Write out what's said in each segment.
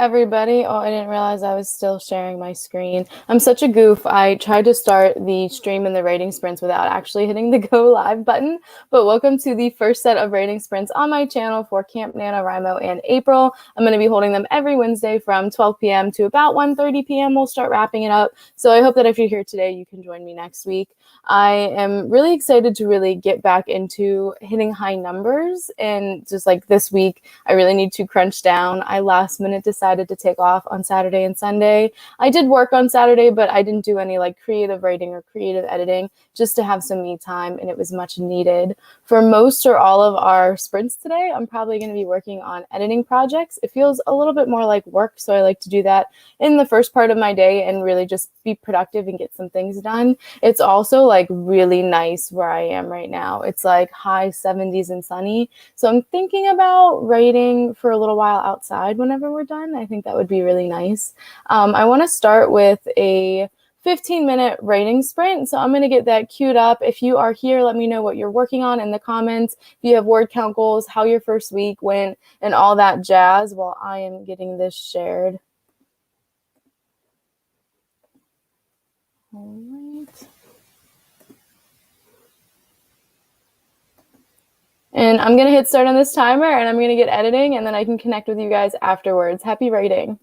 everybody. Oh, I didn't realize I was still sharing my screen. I'm such a goof. I tried to start the stream in the rating sprints without actually hitting the go live button. But welcome to the first set of rating sprints on my channel for Camp NaNoWriMo and April. I'm going to be holding them every Wednesday from 12 p.m. to about 1:30 p.m. We'll start wrapping it up. So I hope that if you're here today, you can join me next week. I am really excited to really get back into hitting high numbers. And just like this week, I really need to crunch down. I last minute decided to take off on Saturday and Sunday. I did work on Saturday, but I didn't do any like creative writing or creative editing, just to have some me time, and it was much needed. For most or all of our sprints today, I'm probably going to be working on editing projects. It feels a little bit more like work, so I like to do that in the first part of my day and really just be productive and get some things done. It's also like really nice where I am right now. It's like high 70s and sunny. So I'm thinking about writing for a little while outside whenever we're done. I think that would be really nice. I want to start with a 15-minute writing sprint. So I'm going to get that queued up. If you are here, let me know what you're working on in the comments. If you have word count goals, how your first week went, and all that jazz while I am getting this shared. All right. And I'm going to hit start on this timer, and I'm going to get editing, and then I can connect with you guys afterwards. Happy writing.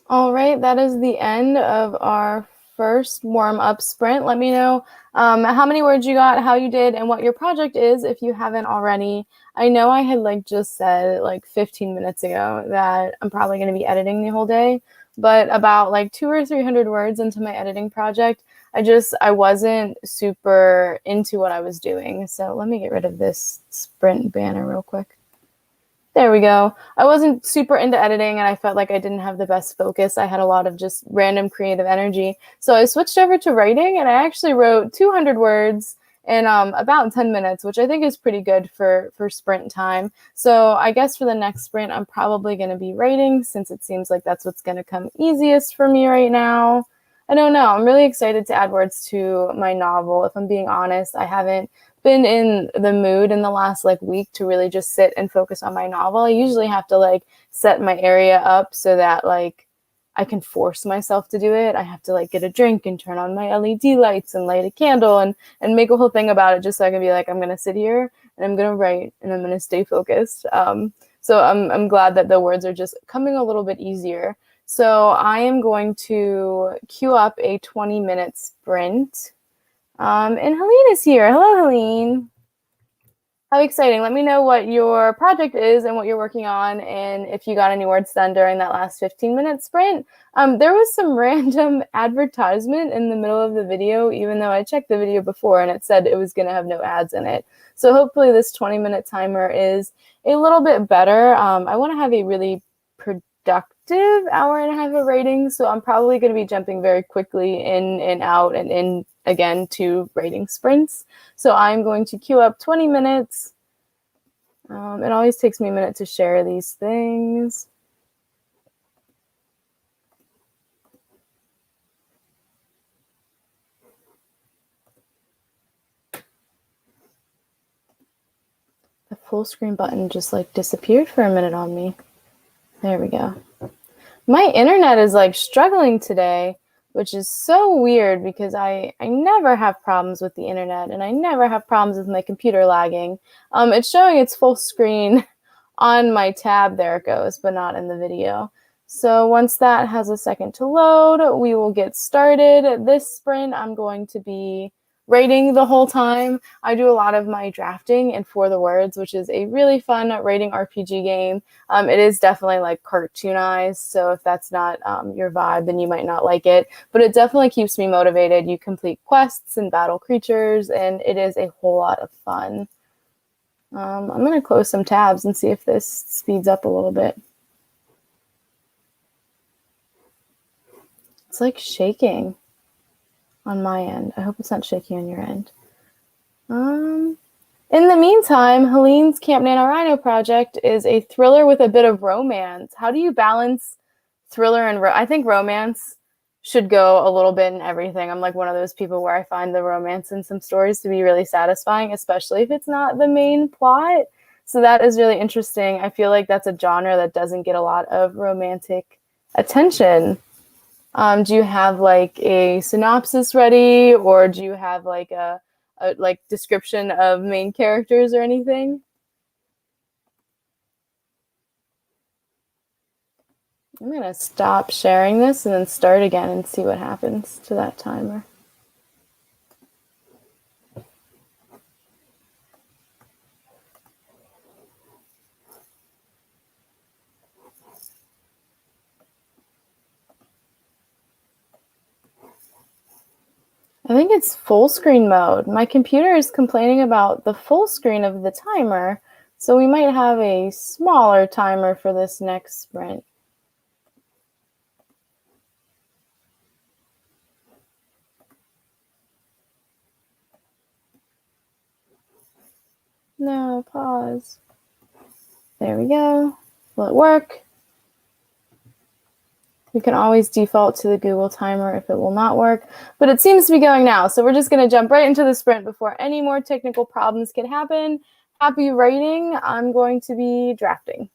All right, that is the end of our first warm-up sprint. Let me know how many words you got, how you did, and what your project is if you haven't already. I know I had like just said like 15 minutes ago that I'm probably going to be editing the whole day, but about like 200 or 300 words into my editing project, I wasn't super into what I was doing. So let me get rid of this sprint banner real quick. There we go. I wasn't super into editing and I felt like I didn't have the best focus. I had a lot of just random creative energy. So I switched over to writing and I actually wrote 200 words in about 10 minutes, which I think is pretty good for sprint time. So I guess for the next sprint, I'm probably going to be writing since it seems like that's what's going to come easiest for me right now. I don't know. I'm really excited to add words to my novel. If I'm being honest, I haven't been in the mood in the last like week to really just sit and focus on my novel. I usually have to like set my area up so that like I can force myself to do it. I have to like get a drink and turn on my LED lights and light a candle and make a whole thing about it just so I can be like, I'm gonna sit here and I'm gonna write and I'm gonna stay focused. So I'm glad that the words are just coming a little bit easier. So I am going to queue up a 20-minute sprint. And Helene is here. Hello, Helene. How exciting. Let me know what your project is and what you're working on and if you got any words done during that last 15-minute sprint. There was some random advertisement in the middle of the video, even though I checked the video before and it said it was going to have no ads in it. So hopefully this 20-minute timer is a little bit better. I want to have a really productive hour and a half of writing, so I'm probably going to be jumping very quickly in and out and in again to writing sprints. So I'm going to queue up 20 minutes. It always takes me a minute to share these things. The full screen button just like disappeared for a minute on me. There we go. My internet is like struggling today, which is so weird because I never have problems with the internet and I never have problems with my computer lagging. It's showing its full screen on my tab. There it goes, but not in the video. So once that has a second to load, we will get started. This sprint, I'm going to be writing the whole time. I do a lot of my drafting in For the Words, which is a really fun writing RPG game. It is definitely like cartoonized, so if that's not your vibe, then you might not like it. But it definitely keeps me motivated. You complete quests and battle creatures, and it is a whole lot of fun. I'm going to close some tabs and see if this speeds up a little bit. It's like shaking on my end. I hope it's not shaking on your end. In the meantime, Helene's Camp NaNoWriMo project is a thriller with a bit of romance. How do you balance thriller and I think romance should go a little bit in everything. I'm like one of those people where I find the romance in some stories to be really satisfying, especially if it's not the main plot. So that is really interesting. I feel like that's a genre that doesn't get a lot of romantic attention. Do you have like a synopsis ready, or do you have like a like description of main characters or anything? I'm gonna stop sharing this and then start again and see what happens to that timer. I think it's full screen mode. My computer is complaining about the full screen of the timer, so we might have a smaller timer for this next sprint. No, pause. There we go. Will it work? You can always default to the Google timer if it will not work, but it seems to be going now. So we're just going to jump right into the sprint before any more technical problems can happen. Happy writing. I'm going to be drafting.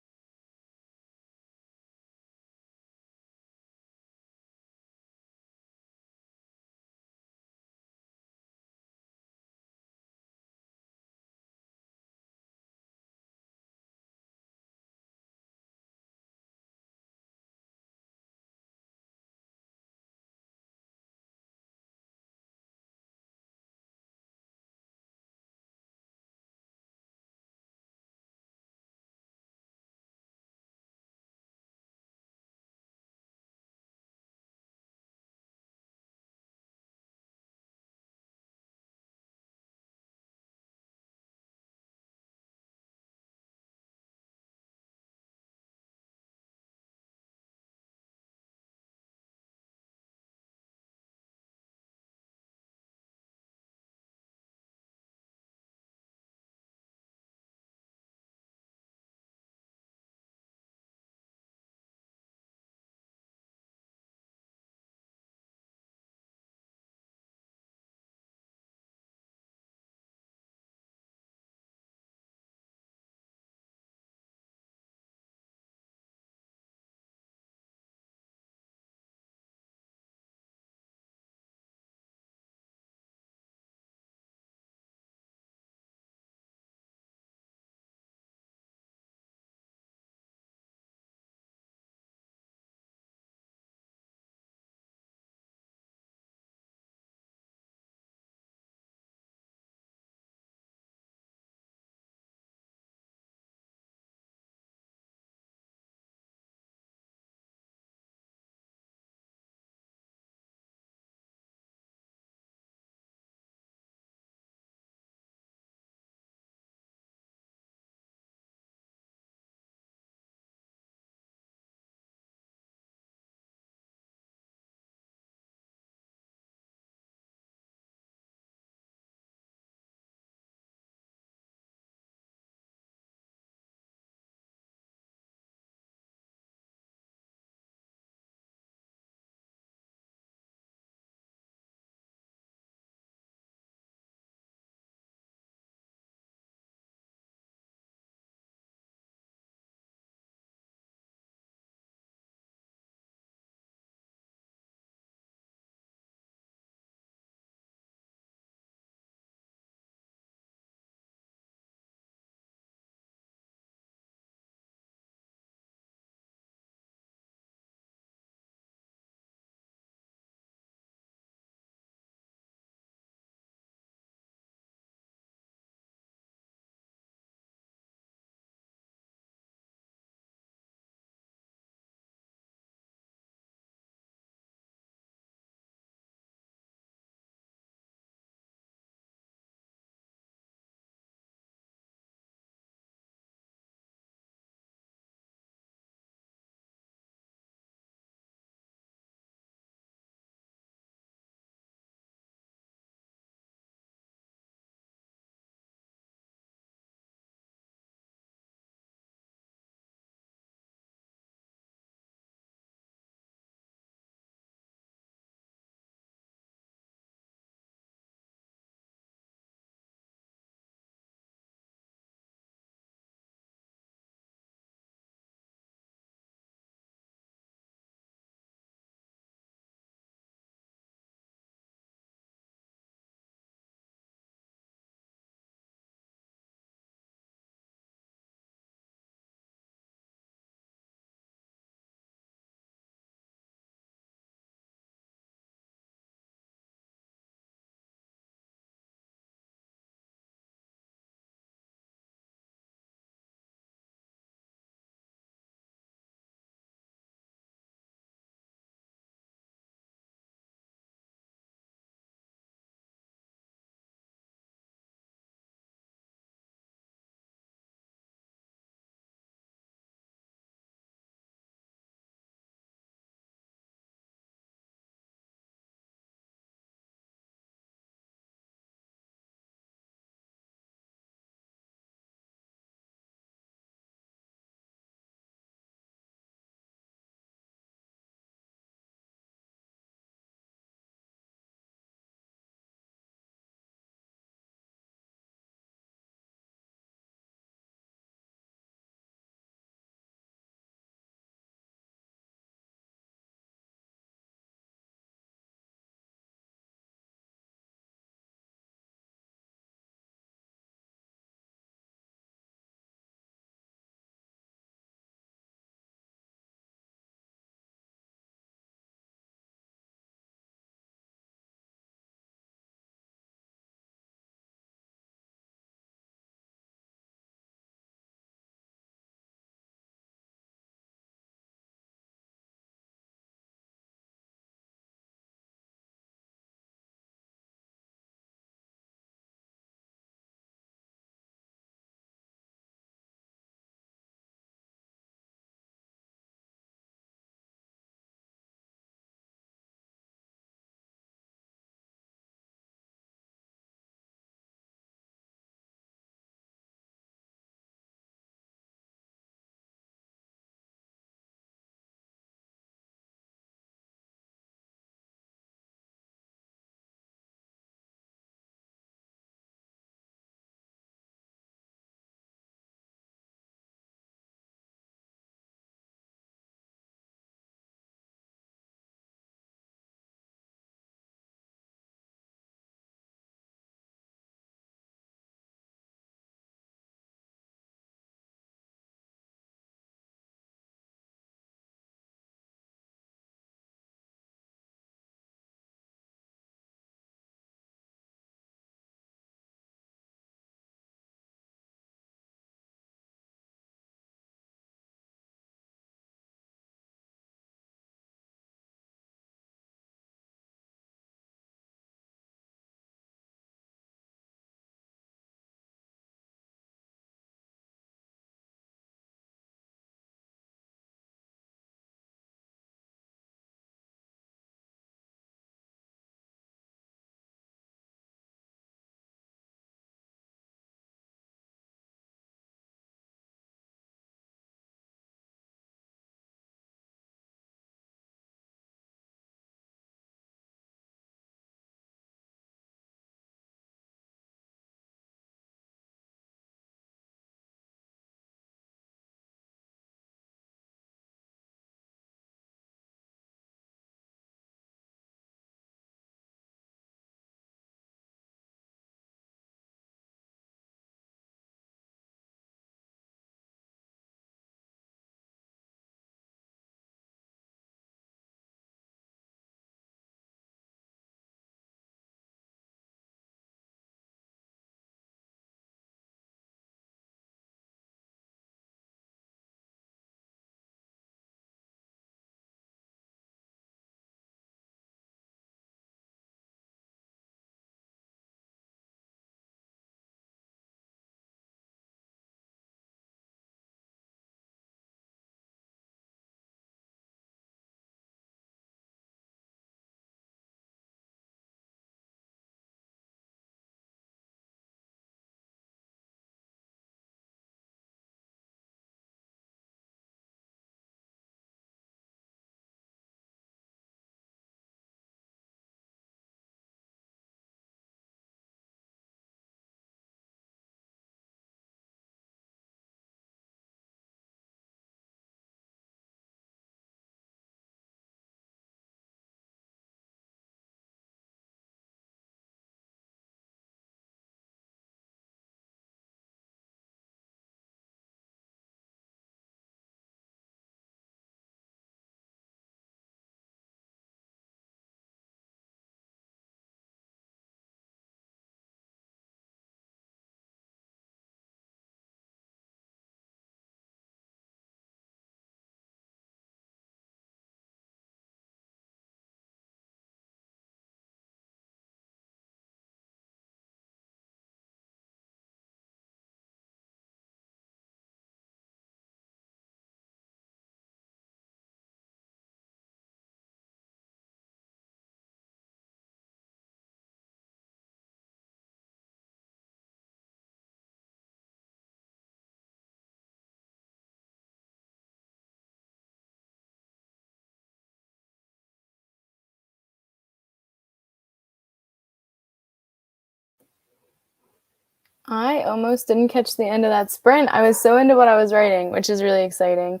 I almost didn't catch the end of that sprint. I was so into what I was writing, which is really exciting.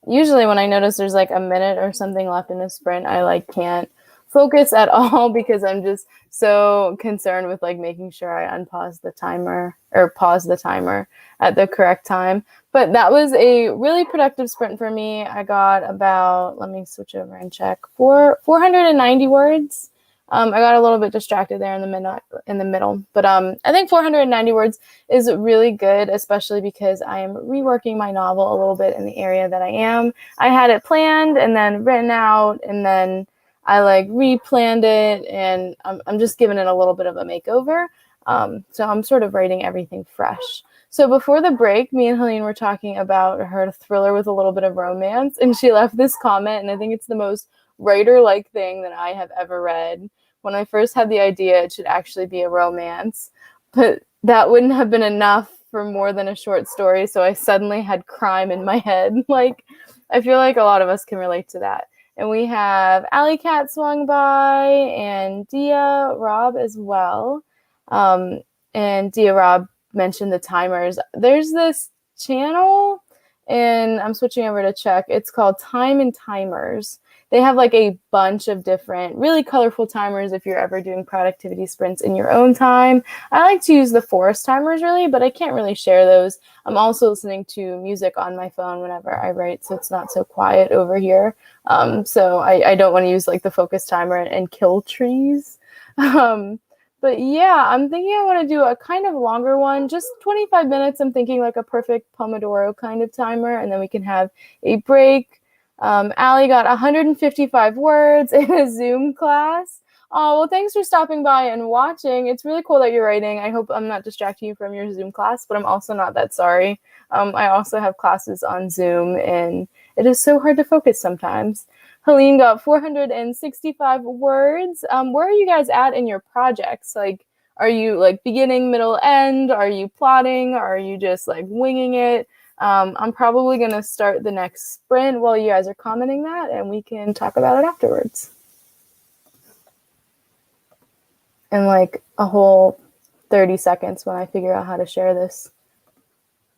Usually when I notice there's like a minute or something left in a sprint, I like can't focus at all because I'm just so concerned with like making sure I unpause the timer or pause the timer at the correct time. But that was a really productive sprint for me. I got about, let me switch over and check, 490 words. I got a little bit distracted there in the middle, but I think 490 words is really good, especially because I am reworking my novel a little bit in the area that I am. I had it planned and then written out, and then I like replanned it, and I'm just giving it a little bit of a makeover. So I'm sort of writing everything fresh. So before the break, me and Helene were talking about her thriller with a little bit of romance, and she left this comment, and I think it's the most writer-like thing that I have ever read. When I first had the idea, it should actually be a romance, but that wouldn't have been enough for more than a short story, so I suddenly had crime in my head. Like, I feel like a lot of us can relate to that. And we have Alley Cat swung by and Dia Rob as well. Um, and Dia Rob mentioned the timers. There's this channel, and I'm switching over to check. It's called Time and Timers. They have like a bunch of different really colorful timers if you're ever doing productivity sprints in your own time. I like to use the forest timers really, but I can't really share those. I'm also listening to music on my phone whenever I write, so it's not so quiet over here. So I don't want to use like the focus timer and kill trees. Um, but yeah, I'm thinking I want to do a kind of longer one, just 25 minutes. I'm thinking like a perfect Pomodoro kind of timer, and then we can have a break. Allie got 155 words in a Zoom class. Oh, well, thanks for stopping by and watching. It's really cool that you're writing. I hope I'm not distracting you from your Zoom class, but I'm also not that sorry. I also have classes on Zoom, and it is so hard to focus sometimes. Helene got 465 words. Where are you guys at in your projects? Like, are you like beginning, middle, end? Are you plotting? Are you just like winging it? I'm probably going to start the next sprint while you guys are commenting that, and we can talk about it afterwards. In like a whole 30 seconds when I figure out how to share this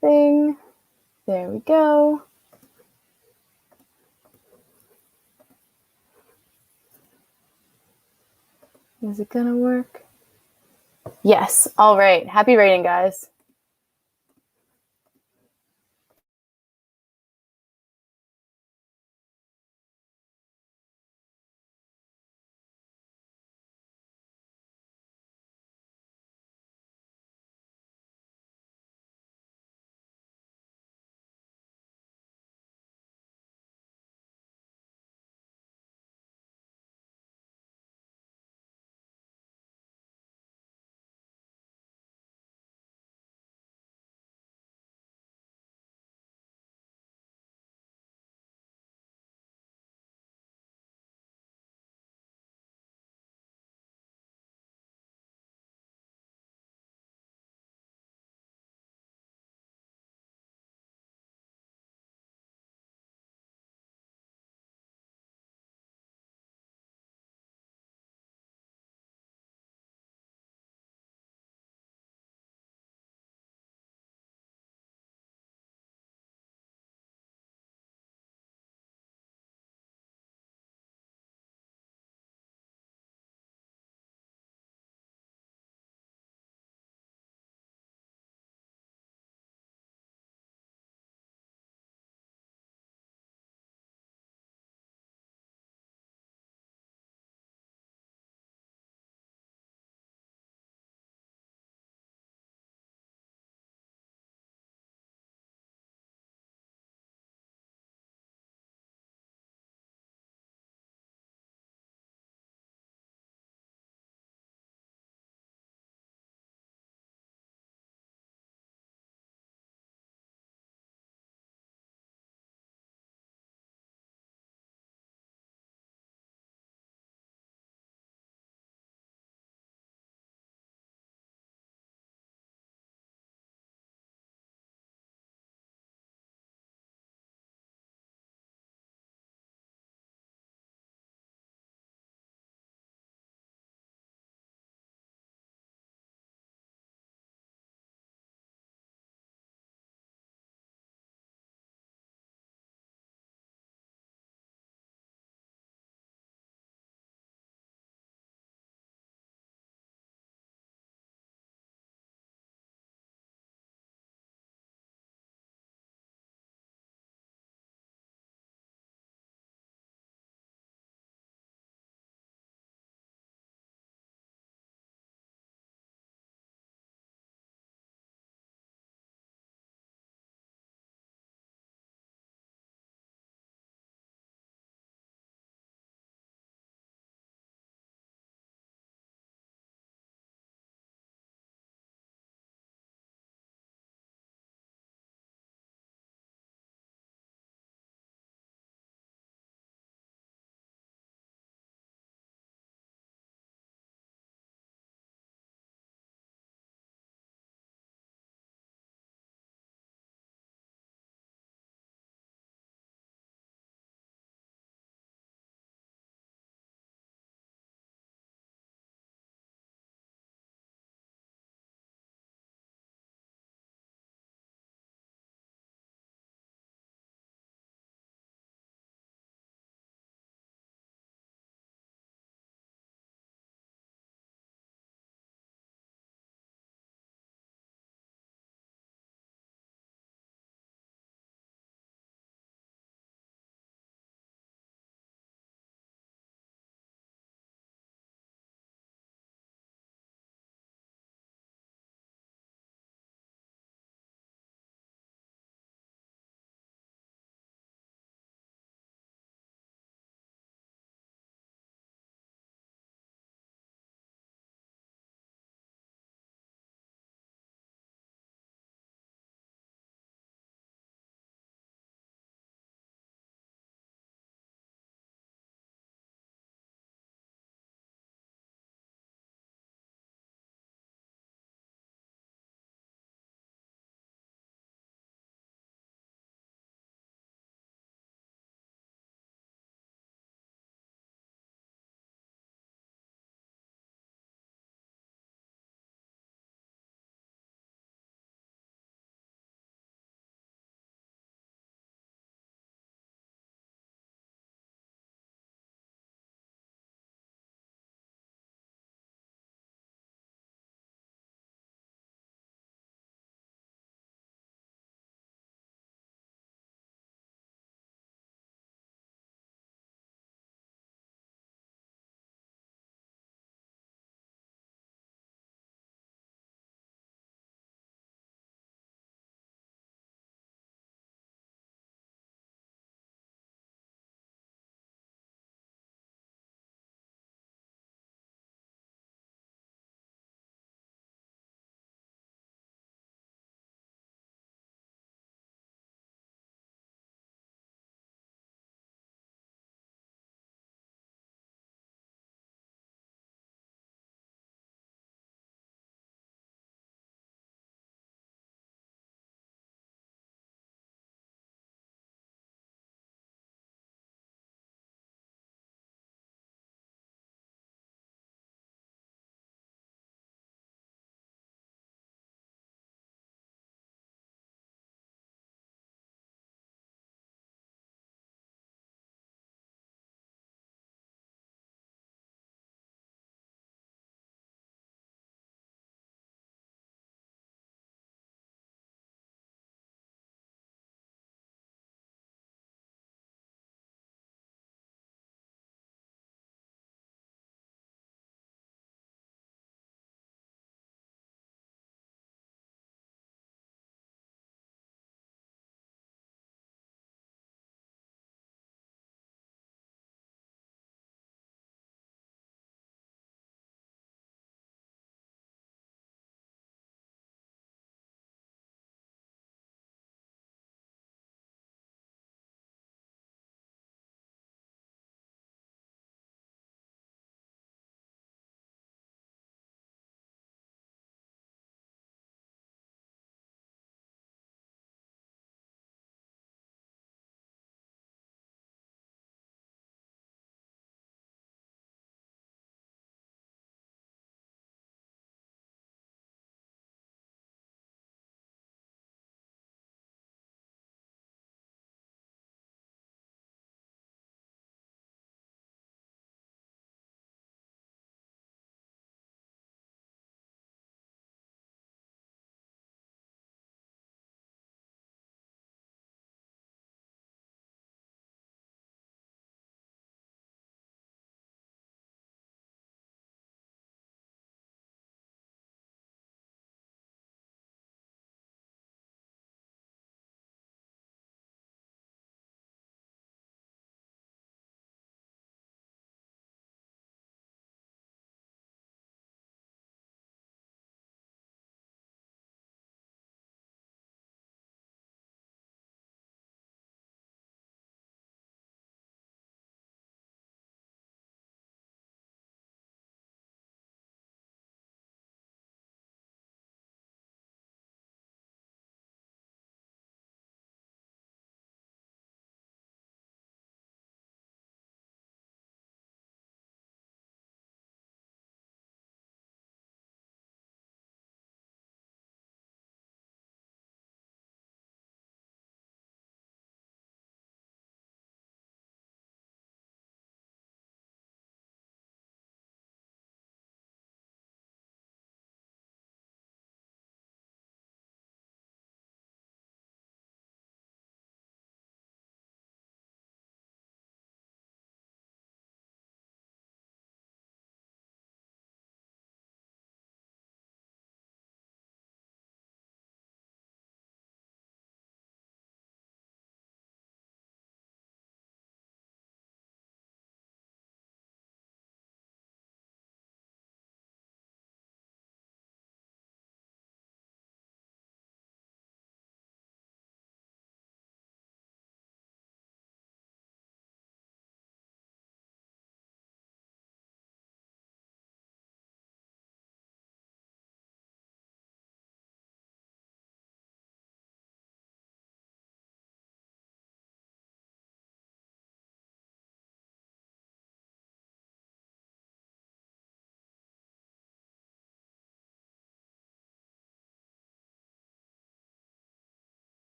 thing. There we go. Is it gonna work? Yes. All right. Happy writing, guys.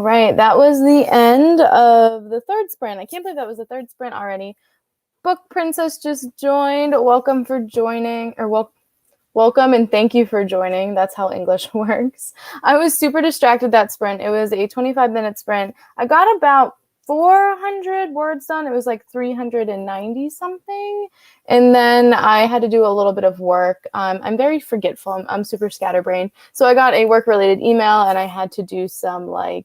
right, that was the end of the third sprint. I can't believe that was the third sprint already. Book Princess just joined. Welcome for joining, or welcome and thank you for joining. That's how English works. I was super distracted that sprint. It was a 25-minute sprint. I got about 400 words done. It was like 390 something. And then I had to do a little bit of work. I'm very forgetful. I'm super scatterbrained. So I got a work-related email and I had to do some like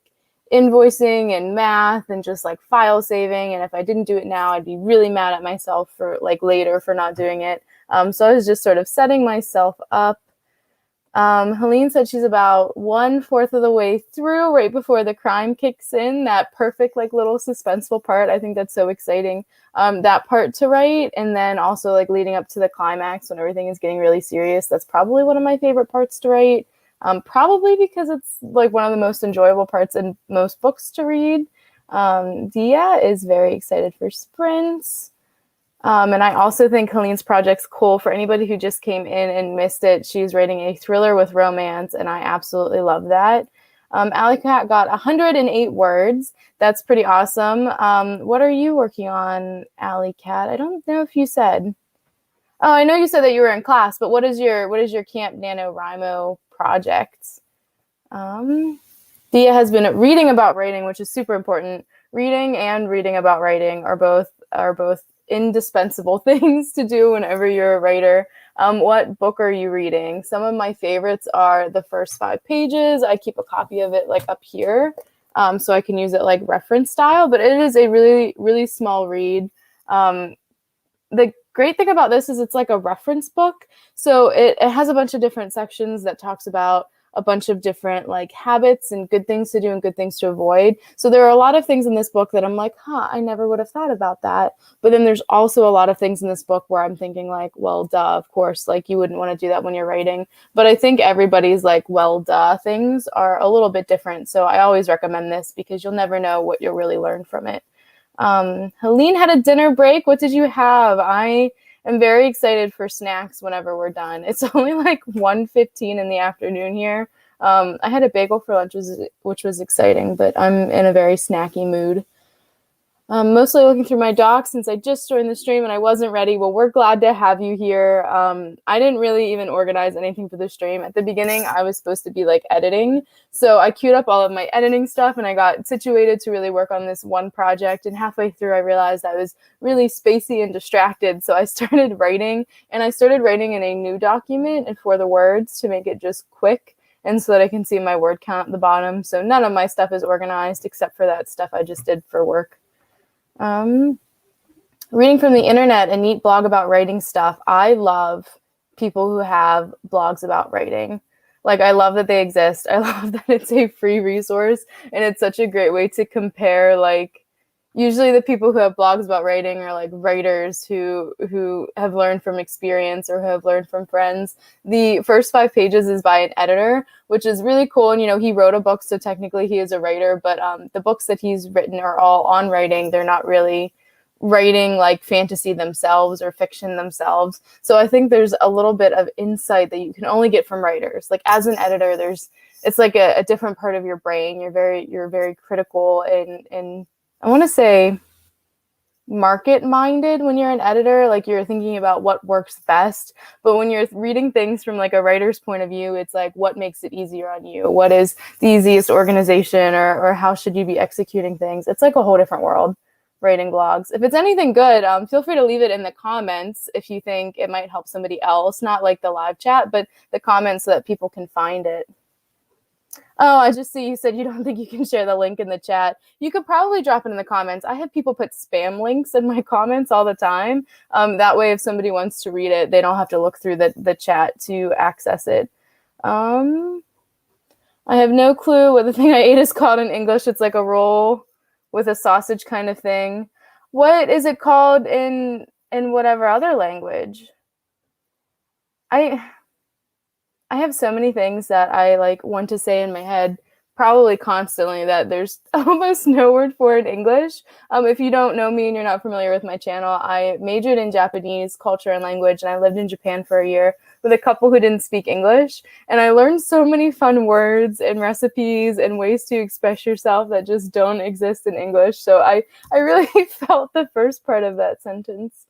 invoicing and math and just like file saving. And if I didn't do it now, I'd be really mad at myself for like later for not doing it. So I was just sort of setting myself up. Helene said she's about 1/4 of the way through, right before the crime kicks in, that perfect like little suspenseful part. I think that's so exciting, that part to write. And then also like leading up to the climax when everything is getting really serious. That's probably one of my favorite parts to write, probably because it's like one of the most enjoyable parts in most books to read. Dia is very excited for sprints. And I also think Helene's project's cool. For anybody who just came in and missed it, she's writing a thriller with romance, and I absolutely love that. Alley Cat got 108 words. That's pretty awesome. What are you working on, Alley Cat? I don't know if you said. Oh, I know you said that you were in class, but what is your Camp NaNoWriMo project? Dia has been reading about writing, which is super important. Reading and reading about writing are both indispensable things to do whenever you're a writer. What book are you reading? Some of my favorites are the first 5 pages. I keep a copy of it like up here, so I can use it like reference style, but it is a really, really small read. The great thing about this is it's like a reference book. So it has a bunch of different sections that talks about a bunch of different like habits and good things to do and good things to avoid. So there are a lot of things in this book that I'm like, I never would have thought about that. But then there's also a lot of things in this book where I'm thinking like, well, duh, of course, like you wouldn't want to do that when you're writing. But I think everybody's like, well, duh, things are a little bit different. So I always recommend this because you'll never know what you'll really learn from it. Helene had a dinner break. What did you have? I am very excited for snacks whenever we're done. It's only like 1:15 in the afternoon here. I had a bagel for lunch, which was exciting, but I'm in a very snacky mood. Mostly looking through my docs since I just joined the stream and I wasn't ready. Well, we're glad to have you here. I didn't really even organize anything for the stream. At the beginning, I was supposed to be like editing. So I queued up all of my editing stuff and I got situated to really work on this one project. And halfway through, I realized I was really spacey and distracted. So I started writing, and I started writing in a new document and for the words to make it just quick and so that I can see my word count at the bottom. So none of my stuff is organized except for that stuff I just did for work. Reading from the internet, a neat blog about writing stuff. I love people who have blogs about writing. Like, I love that they exist. I love that it's a free resource, and it's such a great way to compare, like, usually the people who have blogs about writing are like writers who have learned from experience or who have learned from friends. The first 5 pages is by an editor, which is really cool. And, he wrote a book, so technically he is a writer, but the books that he's written are all on writing. They're not really writing like fantasy themselves or fiction themselves. So I think there's a little bit of insight that you can only get from writers. Like as an editor, it's like a different part of your brain. You're very critical and I want to say market minded when you're an editor. Like you're thinking about what works best. But when you're reading things from like a writer's point of view, it's like what makes it easier on you? What is the easiest organization or how should you be executing things? It's like a whole different world, writing blogs. If it's anything good, feel free to leave it in the comments if you think it might help somebody else. Not like the live chat, but the comments so that people can find it. Oh, I just see you said you don't think you can share the link in the chat. You could probably drop it in the comments. I have people put spam links in my comments all the time. That way, if somebody wants to read it, they don't have to look through the chat to access it. I have no clue what the thing I ate is called in English. It's like a roll with a sausage kind of thing. What is it called in whatever other language? I have so many things that I like want to say in my head. probably constantly that there's almost no word for it in English. If you don't know me and you're not familiar with my channel, I majored in Japanese culture and language, and I lived in Japan for a year with a couple who didn't speak English. And I learned so many fun words and recipes and ways to express yourself that just don't exist in English. So I really felt the first part of that sentence.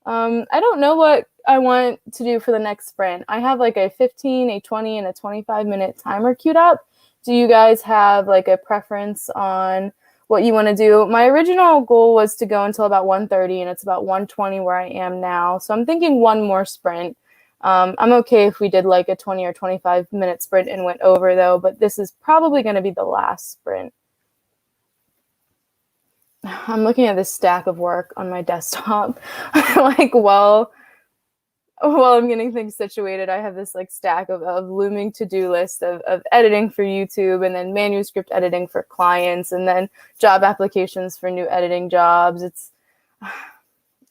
I don't know what I want to do for the next sprint. I have like a 15, a 20, and a 25-minute timer queued up. Do you guys have like a preference on what you want to do? My original goal was to go until about 1:30, and it's about 1:20 where I am now. So I'm thinking one more sprint. I'm okay if we did like a 20 or 25-minute sprint and went over though, but this is probably going to be the last sprint. I'm looking at this stack of work on my desktop. Like, well, while I'm getting things situated, I have this like stack of looming to-do list of editing for YouTube, and then manuscript editing for clients, and then job applications for new editing jobs.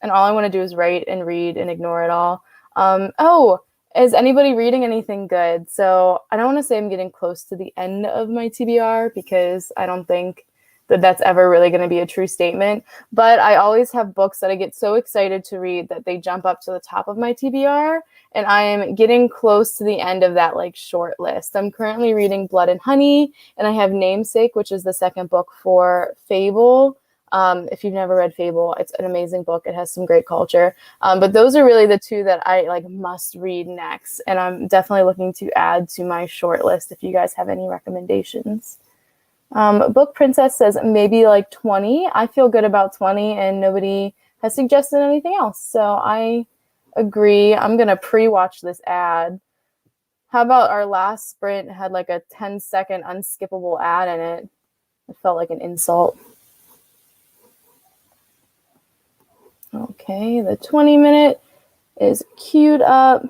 And all I want to do is write and read and ignore it all. Oh, is anybody reading anything good? So I don't want to say I'm getting close to the end of my TBR, because I don't think that that's ever really going to be a true statement. But I always have books that I get so excited to read that they jump up to the top of my TBR. And I am getting close to the end of that like short list. I'm currently reading Blood and Honey, and I have Namesake, which is the second book for Fable. If you've never read Fable, it's an amazing book. It has some great culture. But those are really the two that I like must read next. And I'm definitely looking to add to my short list if you guys have any recommendations. Book Princess says maybe like 20. I feel good about 20, and nobody has suggested anything else. So I agree. I'm going to pre-watch this ad. How about our last sprint had like a 10-second unskippable ad in it? It felt like an insult. Okay, the 20-minute is queued up.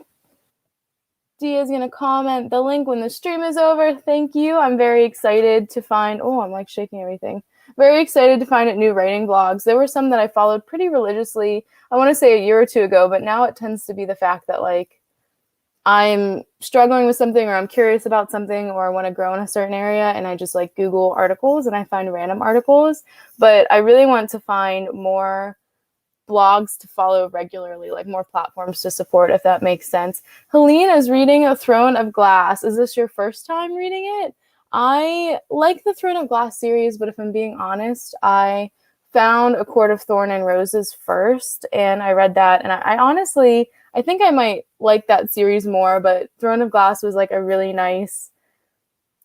Dia is going to comment the link when the stream is over. Thank you. I'm very excited to find, oh, I'm like shaking everything. Very excited to find new writing blogs. There were some that I followed pretty religiously, I want to say a year or two ago, but now it tends to be the fact that like I'm struggling with something, or I'm curious about something, or I want to grow in a certain area, and I just like Google articles and I find random articles. But I really want to find more blogs to follow regularly, like more platforms to support, if that makes sense. Helene is reading A Throne of Glass. Is this your first time reading it? I like the Throne of Glass series, but if I'm being honest, I found A Court of Thorn and Roses first, and I read that, and I honestly, I think I might like that series more, but Throne of Glass was like a really nice,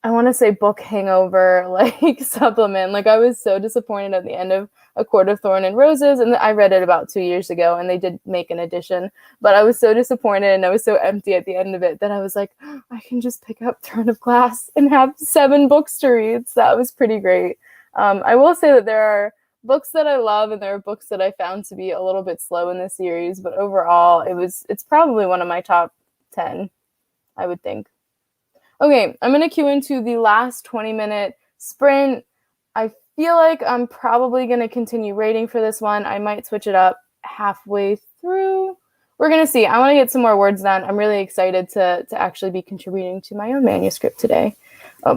I want to say book hangover like supplement. Like I was so disappointed at the end of A Court of Thorn and Roses, and I read it about 2 years ago, and they did make an edition, but I was so disappointed and I was so empty at the end of it that I was like, oh, I can just pick up Throne of Glass and have 7 books to read. So that was pretty great. I will say that there are books that I love, and there are books that I found to be a little bit slow in this series, but overall it's probably one of my top 10, I would think. Okay, I'm going to queue into the last 20-minute sprint. I feel like I'm probably going to continue rating for this one. I might switch it up halfway through. We're going to see. I want to get some more words done. I'm really excited to actually be contributing to my own manuscript today.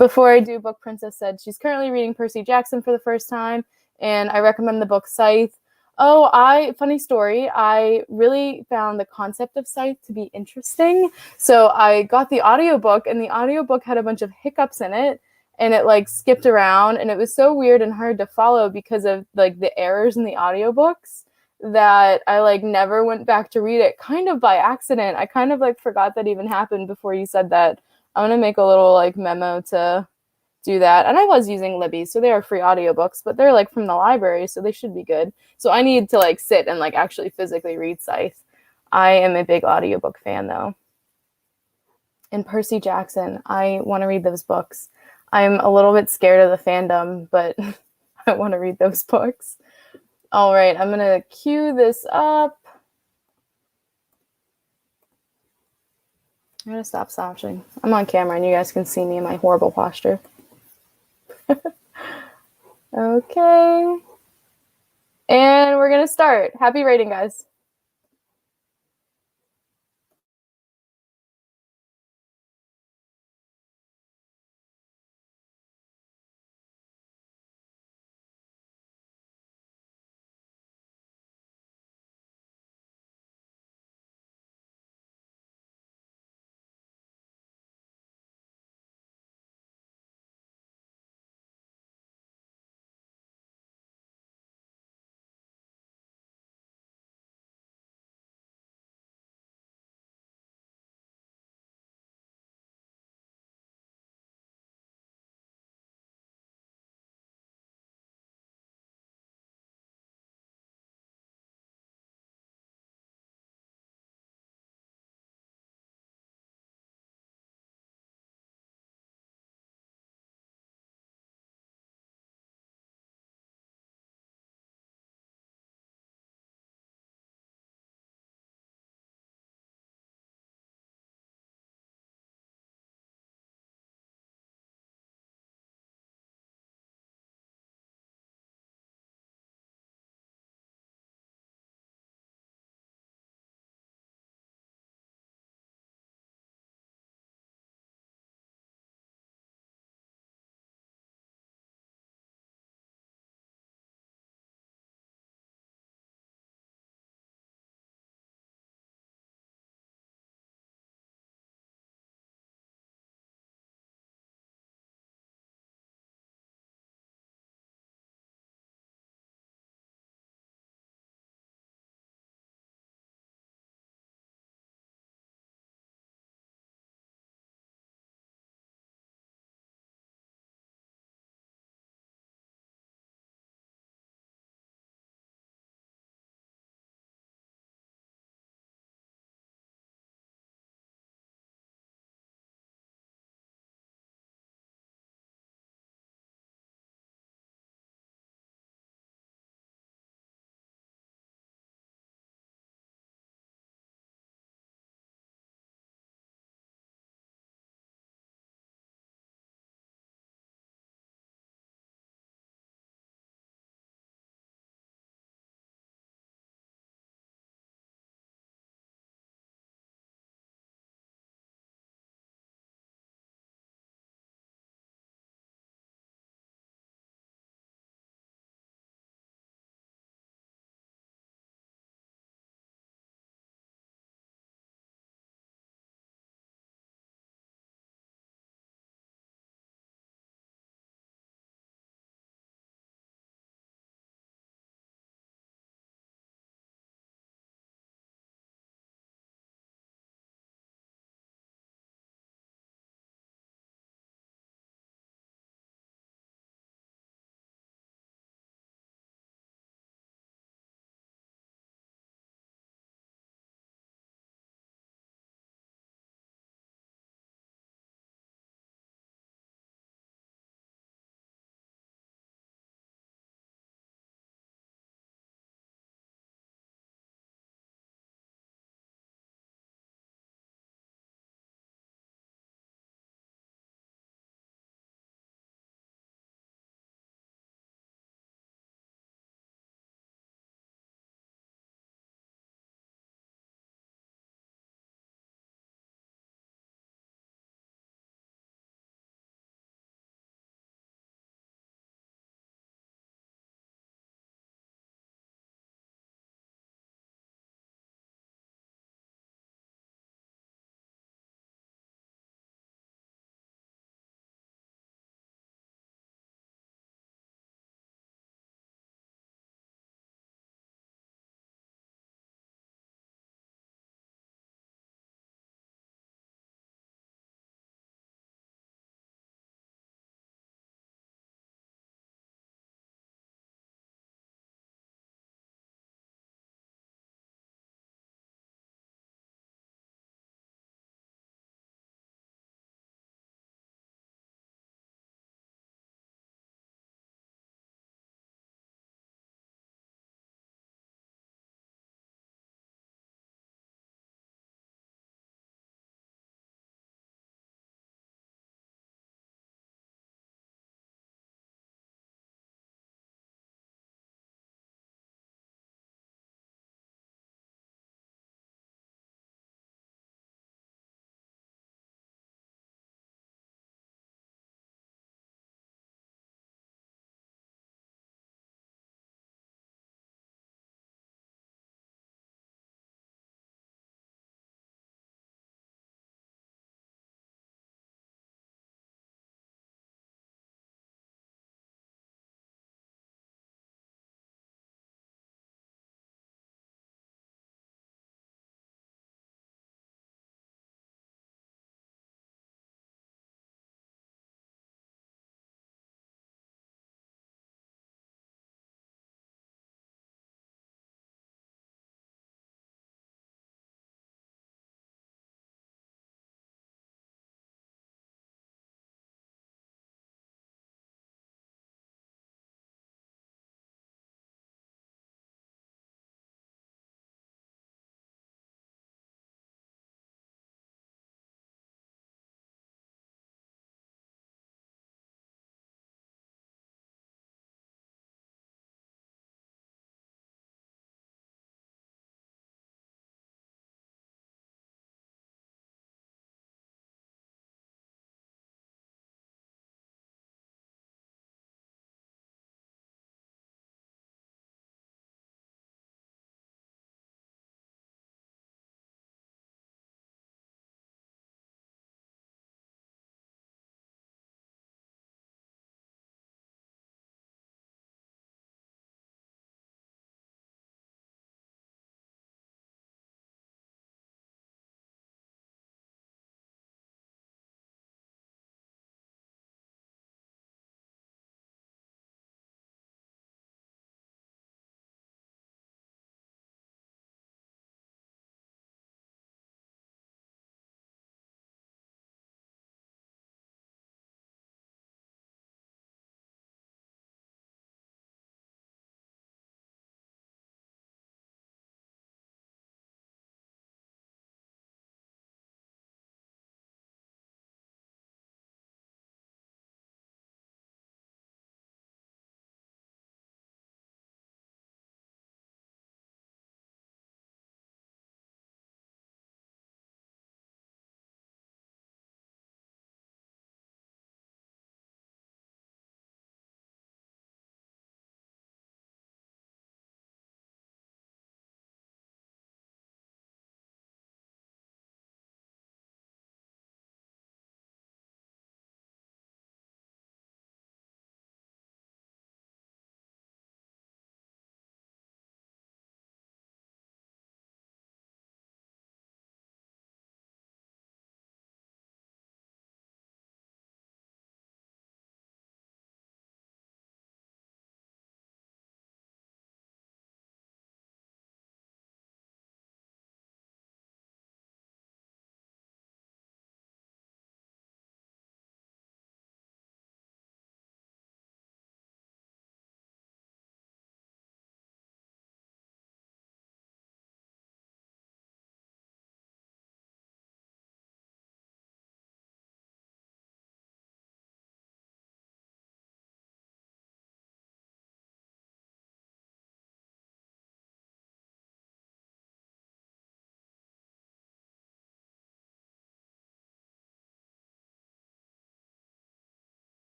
Before I do, Book Princess said she's currently reading Percy Jackson for the first time, and I recommend the book Scythe. Funny story, I really found the concept of Scythe to be interesting. So I got the audiobook, and the audiobook had a bunch of hiccups in it, and it like skipped around, and it was so weird and hard to follow because of like the errors in the audiobooks that I like never went back to read it, kind of by accident. I kind of like forgot that even happened before you said that. I'm going to make a little like memo to do that. And I was using Libby, so they are free audiobooks, but they're like from the library, so they should be good. So I need to like sit and like actually physically read Scythe. I am a big audiobook fan though. And Percy Jackson, I want to read those books. I'm a little bit scared of the fandom, but I want to read those books. All right, I'm going to cue this up. I'm going to stop slouching. I'm on camera and you guys can see me in my horrible posture. Okay. And we're going to start. Happy writing, guys.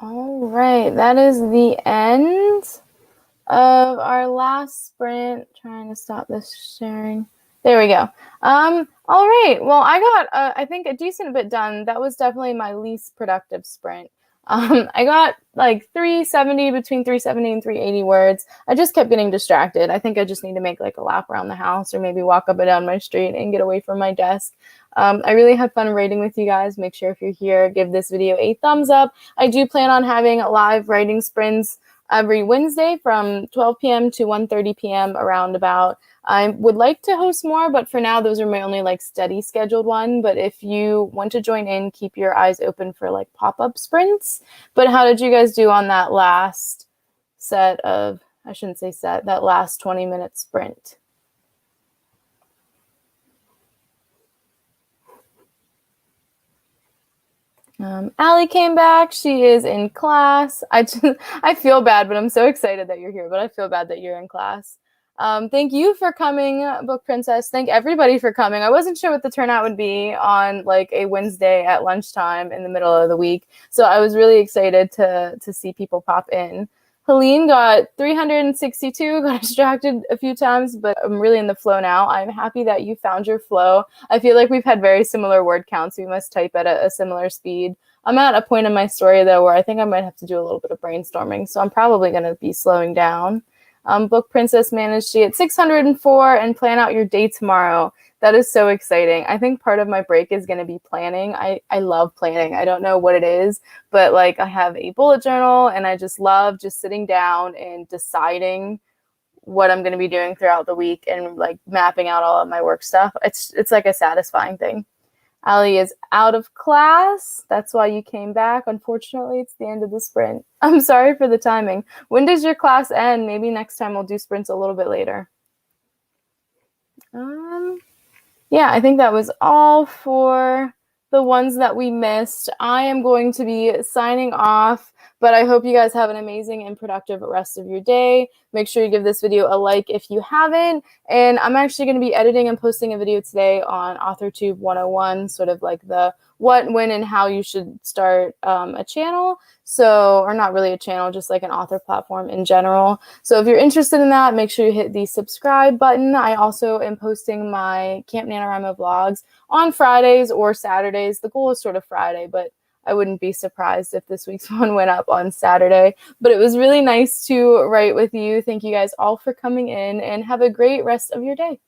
All right, that is the end of our last sprint. Trying to stop this sharing. There we go. All right. Well, I got, I think, a decent bit done. That was definitely my least productive sprint. I got like 370, between 370 and 380 words. I just kept getting distracted. I think I just need to make like a lap around the house or maybe walk up and down my street and get away from my desk. I really had fun writing with you guys. Make sure if you're here, give this video a thumbs up. I do plan on having live writing sprints every Wednesday from 12 p.m. to 1:30 p.m. around about. I would like to host more, but for now, those are my only like steady scheduled one. But if you want to join in, keep your eyes open for like pop-up sprints. But how did you guys do on that last set of, I shouldn't say set, that last 20-minute sprint? Allie came back. She is in class. I feel bad, but I'm so excited that you're here. But I feel bad that you're in class. Thank you for coming, Book Princess. Thank everybody for coming. I wasn't sure what the turnout would be on like a Wednesday at lunchtime in the middle of the week, so I was really excited to see people pop in. Helene got 362, got distracted a few times, but I'm really in the flow now. I'm happy that you found your flow. I feel like we've had very similar word counts. We must type at a similar speed. I'm at a point in my story, though, where I think I might have to do a little bit of brainstorming, so I'm probably going to be slowing down. Book Princess managed to get 604 and plan out your day tomorrow. That is so exciting. I think part of my break is going to be planning. I love planning. I don't know what it is, but like I have a bullet journal and I just love just sitting down and deciding what I'm going to be doing throughout the week and like mapping out all of my work stuff. It's like a satisfying thing. Allie is out of class. That's why you came back. Unfortunately, it's the end of the sprint. I'm sorry for the timing. When does your class end? Maybe next time we'll do sprints a little bit later. Yeah, I think that was all for the ones that we missed. I am going to be signing off, but I hope you guys have an amazing and productive rest of your day. Make sure you give this video a like if you haven't. And I'm actually going to be editing and posting a video today on AuthorTube 101, sort of like the what, when, and how you should start a channel. So, or not really a channel, just like an author platform in general. So if you're interested in that, make sure you hit the subscribe button. I also am posting my Camp NaNoWriMo vlogs on Fridays or Saturdays. The goal is sort of Friday, but I wouldn't be surprised if this week's one went up on Saturday. But it was really nice to write with you. Thank you guys all for coming in and have a great rest of your day.